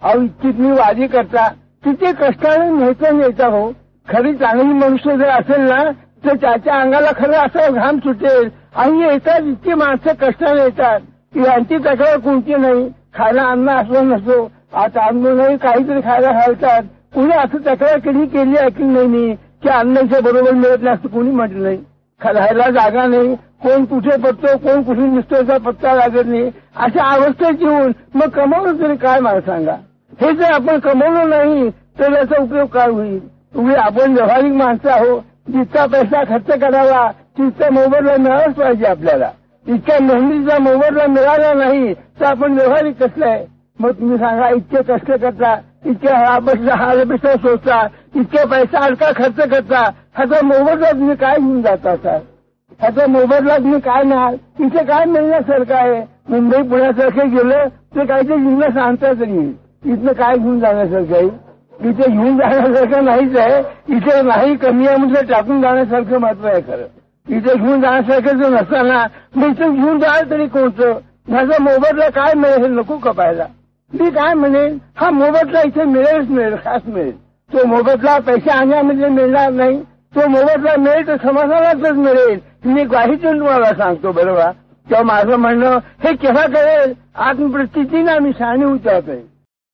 अहो इच्छित वादी करता किती कष्टाने नेता हो. खरी चांगली मनुष्य जर असेल ना तर त्याच्या अंगाला खरं असं घाम सुटेल. आणि येतात इतकी माणसं कष्टाने येतात की यांची तक्रार कोणती नाही. खायला अन्न असलं नसतो, आता अन्न नाही काहीतरी खायला घालतात. कुणी असं तक्रार केली ऐकली नाही की अन्नाच्या बरोबर मिळत नाही असं कुणी म्हटलं नाही. राहायला जागा नाही, कोण कुठे पडतो कोण कुठे निसतोचा पत्ता लागत नाही. अशा अवस्थेत येऊन मग कमावलं तरी काय मला सांगा. हे जर आपण कमवलं नाही तर याचा उपयोग काय होईल. तुम्ही आपण व्यवहारिक माणसं आहो. जितका पैसा खर्च करावा तितका मोबदला मिळालाच पाहिजे आपल्याला. इतक्या मेहनतीचा मोबदला मिळाला नाही तर आपण व्यवहारिक कसलं आहे. मग तुम्ही सांगा इतके कष्ट करता, इतके हालपेक्षा सोचता, इतके पैसा अडका खर्च करता, ह्याचा मोबदला तुम्ही काय घेऊन जाता सर. ह्याचा मोबदला तुम्ही काय मिळाल. इथे काय मिळण्यासारखं आहे. मुंबई पुण्यासारखे गेलं तर काहीतरी जिल्हा सांगता तरी इथनं काय घेऊन जाण्यासारखं आहे. इथे घेऊन जाण्यासारखं नाहीच आहे. इथे नाही कमी आहे म्हणजे टाकून जाण्यासारखं महत्व आहे खरं. इथे घेऊन जाण्यासारखं जर नसताना मग इथे घेऊन जाल तरी कोणतं. ह्याचा मोबदला काय मिळेल हे नको कपायला. मी काय म्हणेन हा मोबदला इथे मिळेल खास मिळेल. तो मोबदला पैसे आणण्यामध्ये मिळणार नाही. तो मोबदला मिळेल तर समाजालाच मिळेल. मी ग्वाहीतून तुम्हाला सांगतो बरोबर. तेव्हा माझं म्हणणं हे केव्हा कळेल. आत्मप्रतीतीनं आम्ही शहाणी होत आहे.